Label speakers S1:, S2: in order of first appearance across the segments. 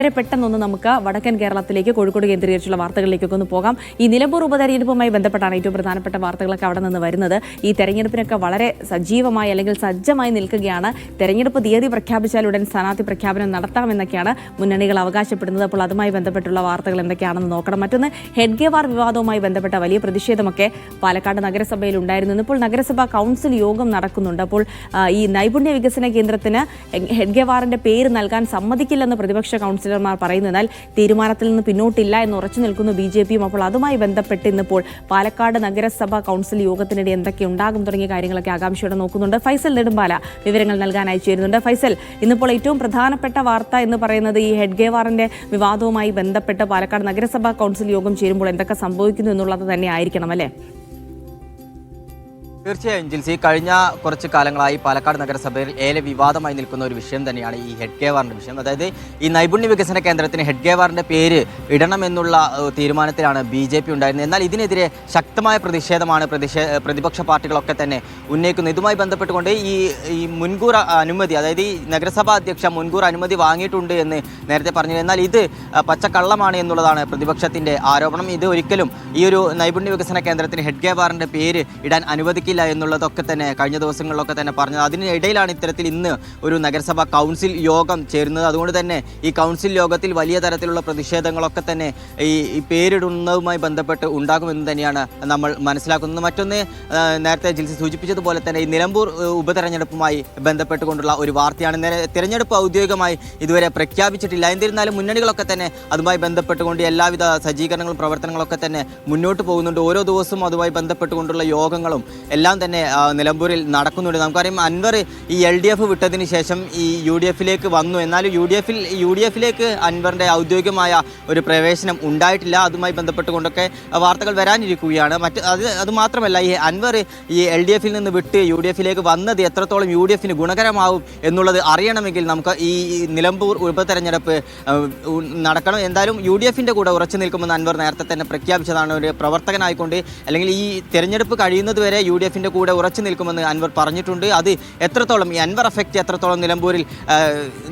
S1: വളരെ പെട്ടെന്നൊന്ന് നമുക്ക് വടക്കൻ കേരളത്തിലേക്ക് കോഴിക്കോട് കേന്ദ്രീകരിച്ചുള്ള വാർത്തകളിലേക്കൊക്കെ ഒന്ന് പോകാം. ഈ നിലമ്പൂർ ഉപതെരഞ്ഞെടുപ്പുമായി ബന്ധപ്പെട്ടാണ് ഏറ്റവും പ്രധാനപ്പെട്ട വാർത്തകളൊക്കെ അവിടെ നിന്ന് വരുന്നത്. ഈ തെരഞ്ഞെടുപ്പിനൊക്കെ വളരെ സജീവമായി അല്ലെങ്കിൽ സജ്ജമായി നിൽക്കുകയാണ്. തെരഞ്ഞെടുപ്പ് തീയതി പ്രഖ്യാപിച്ചാലുടൻ സ്ഥാനാർത്ഥി പ്രഖ്യാപനം നടത്താമെന്നൊക്കെയാണ് മുന്നണികൾ അവകാശപ്പെടുന്നത്. അപ്പോൾ അതുമായി ബന്ധപ്പെട്ടുള്ള വാർത്തകൾ എന്തൊക്കെയാണെന്ന് നോക്കണം. മറ്റൊന്ന് ഹെഡ്ഗേവാർ വിവാദവുമായി ബന്ധപ്പെട്ട വലിയ പ്രതിഷേധമൊക്കെ പാലക്കാട് നഗരസഭയിൽ ഉണ്ടായിരുന്നു. ഇപ്പോൾ നഗരസഭാ കൗൺസിൽ യോഗം നടക്കുന്നുണ്ട്. അപ്പോൾ ഈ നൈപുണ്യ വികസന കേന്ദ്രത്തിന് ഹെഡ്ഗേവാറിന്റെ പേര് നൽകാൻ സമ്മതിക്കില്ലെന്ന് പ്രതിപക്ഷ കൗൺസിലർമാർ പറയുന്നു. എന്നാൽ തീരുമാനത്തിൽ നിന്ന് പിന്നോട്ടില്ല എന്ന് ഉറച്ചു നിൽക്കുന്നു ബിജെപിയും. അപ്പോൾ അതുമായി ബന്ധപ്പെട്ട് ഇന്നിപ്പോൾ പാലക്കാട് നഗരസഭാ കൗൺസിൽ യോഗത്തിനിടെ എന്തൊക്കെ ഉണ്ടാകും തുടങ്ങിയ കാര്യങ്ങളൊക്കെ ആകാംക്ഷയോടെ നോക്കുന്നുണ്ട്. ഫൈസൽ നെടുമ്പാല വിവരങ്ങൾ നൽകാൻ അയച്ചു തരുന്നുണ്ട്. ഫൈസൽ, ഇന്നിപ്പോൾ ഏറ്റവും പ്രധാനപ്പെട്ട വാർത്ത എന്ന് പറയുന്നത് ഈ ഹെഡ്ഗേവാറിന്റെ വിവാദവുമായി ബന്ധപ്പെട്ട് പാലക്കാട് നഗരസഭാ കൗൺസിൽ യോഗം ചേരുമ്പോൾ എന്തൊക്കെ സംഭവിക്കുന്നു എന്നുള്ളത് തന്നെ ആയിരിക്കണം അല്ലേ?
S2: തീർച്ചയായും ജിൽസി, കഴിഞ്ഞ കുറച്ച് കാലങ്ങളായി പാലക്കാട് നഗരസഭയിൽ ഏറെ വിവാദമായി നിൽക്കുന്ന ഒരു വിഷയം തന്നെയാണ് ഈ ഹെഡ്ഗേവാറിൻ്റെ വിഷയം. അതായത് ഈ നൈപുണ്യ വികസന കേന്ദ്രത്തിന് ഹെഡ്ഗേവാറിൻ്റെ പേര് ഇടണമെന്നുള്ള തീരുമാനത്തിലാണ് BJP ഉണ്ടായിരുന്നത്. എന്നാൽ ഇതിനെതിരെ ശക്തമായ പ്രതിഷേധമാണ് പ്രതിപക്ഷ പാർട്ടികളൊക്കെ തന്നെ ഉന്നയിക്കുന്നത്. ഇതുമായി ബന്ധപ്പെട്ടുകൊണ്ട് ഈ മുൻകൂർ അനുമതി, അതായത് ഈ നഗരസഭാ അധ്യക്ഷ മുൻകൂർ അനുമതി വാങ്ങിയിട്ടുണ്ട് എന്ന് നേരത്തെ പറഞ്ഞിരുന്നു. എന്നാൽ ഇത് പച്ചക്കള്ളമാണ് എന്നുള്ളതാണ് പ്രതിപക്ഷത്തിൻ്റെ ആരോപണം. ഇത് ഒരിക്കലും ഈ ഒരു നൈപുണ്യ വികസന കേന്ദ്രത്തിന് ഹെഡ്ഗേവാറിൻ്റെ പേര് ഇടാൻ അനുവദിക്കില്ല എന്നുള്ളതൊക്കെ തന്നെ കഴിഞ്ഞ ദിവസങ്ങളിലൊക്കെ തന്നെ പറഞ്ഞത്. അതിനിടയിലാണ് ഇത്തരത്തിൽ ഇന്ന് ഒരു നഗരസഭാ കൗൺസിൽ യോഗം ചേരുന്നത്. അതുകൊണ്ട് തന്നെ ഈ കൗൺസിൽ യോഗത്തിൽ വലിയ തരത്തിലുള്ള പ്രതിഷേധങ്ങളൊക്കെ തന്നെ ഈ പേരിടുന്നതുമായി ബന്ധപ്പെട്ട് ഉണ്ടാകുമെന്ന് തന്നെയാണ് നമ്മൾ മനസ്സിലാക്കുന്നത്. മറ്റൊന്ന്, നേരത്തെ ജിൽസി സൂചിപ്പിച്ചതുപോലെ തന്നെ ഈ നിലമ്പൂർ ഉപതെരഞ്ഞെടുപ്പുമായി ബന്ധപ്പെട്ടുകൊണ്ടുള്ള ഒരു വാർത്തയാണ്. തിരഞ്ഞെടുപ്പ് ഔദ്യോഗികമായി ഇതുവരെ പ്രഖ്യാപിച്ചിട്ടില്ല. എന്നിരുന്നാലും മുന്നണികളൊക്കെ തന്നെ അതുമായി ബന്ധപ്പെട്ടുകൊണ്ട് എല്ലാവിധ സജ്ജീകരണങ്ങളും പ്രവർത്തനങ്ങളൊക്കെ തന്നെ മുന്നോട്ട് പോകുന്നുണ്ട്. ഓരോ ദിവസവും അതുമായി ബന്ധപ്പെട്ടുകൊണ്ടുള്ള യോഗങ്ങളും എല്ലാം തന്നെ നിലമ്പൂരിൽ നടക്കുന്നുണ്ട്. നമുക്കറിയാം, അൻവർ ഈ LDF വിട്ടതിന് ശേഷം ഈ UDFിലേക്ക് വന്നു. എന്നാലും UDFിലേക്ക് അൻവറിൻ്റെ ഔദ്യോഗികമായ ഒരു പ്രവേശനം ഉണ്ടായിട്ടില്ല. അതുമായി ബന്ധപ്പെട്ടുകൊണ്ടൊക്കെ വാർത്തകൾ വരാനിരിക്കുകയാണ്. അതുമാത്രമല്ല, ഈ അൻവർ ഈ LDFിൽ നിന്ന് വിട്ട് UDFിലേക്ക് വന്നത് എത്രത്തോളം UDFിന് ഗുണകരമാവും എന്നുള്ളത് അറിയണമെങ്കിൽ നമുക്ക് ഈ നിലമ്പൂർ ഉപതെരഞ്ഞെടുപ്പ് നടക്കണം. എന്തായാലും UDFിൻ്റെ കൂടെ ഉറച്ചു നിൽക്കുമെന്ന് അൻവർ നേരത്തെ തന്നെ പ്രഖ്യാപിച്ചതാണ്. ഒരു പ്രവർത്തകനായിക്കൊണ്ട് അല്ലെങ്കിൽ ഈ തെരഞ്ഞെടുപ്പ് കഴിയുന്നത് വരെ UDFിൻ്റെ കൂടെ ഉറച്ചു നിൽക്കുമെന്ന് അൻവർ പറഞ്ഞിട്ടുണ്ട്. അത് എത്രത്തോളം, ഈ അൻവർ എഫക്റ്റ് എത്രത്തോളം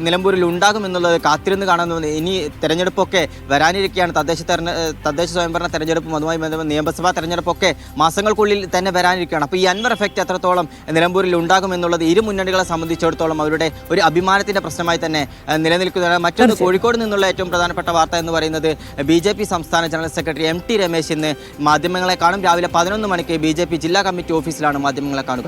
S2: നിലമ്പൂരിൽ ഉണ്ടാകുമെന്നുള്ളത് കാത്തിരുന്ന് കാണുന്നു. ഇനി തെരഞ്ഞെടുപ്പൊക്കെ വരാനിരിക്കുകയാണ്. തദ്ദേശ സ്വയംഭരണ തെരഞ്ഞെടുപ്പും അതുമായി ബന്ധപ്പെട്ട നിയമസഭാ തെരഞ്ഞെടുപ്പൊക്കെ മാസങ്ങൾക്കുള്ളിൽ തന്നെ വരാനിരിക്കുകയാണ്. അപ്പോൾ ഈ അൻവർ എഫക്റ്റ് എത്രത്തോളം നിലമ്പൂരിൽ ഉണ്ടാകുമെന്നുള്ളത് ഇരു മുന്നണികളെ സംബന്ധിച്ചിടത്തോളം അവരുടെ ഒരു അഭിമാനത്തിൻ്റെ പ്രശ്നമായി തന്നെ നിലനിൽക്കുന്നതാണ്. മറ്റൊന്ന്, കോഴിക്കോട് നിന്നുള്ള ഏറ്റവും പ്രധാനപ്പെട്ട വാർത്ത എന്ന് പറയുന്നത് BJP സംസ്ഥാന ജനറൽ സെക്രട്ടറി MT രമേശ് ഇന്ന് മാധ്യമങ്ങളെ കാണും. രാവിലെ 11 മണിക്ക് BJP ജില്ലാ കമ്മിറ്റി ഓഫീസിലാണ് മാധ്യമങ്ങളെ കാണുക.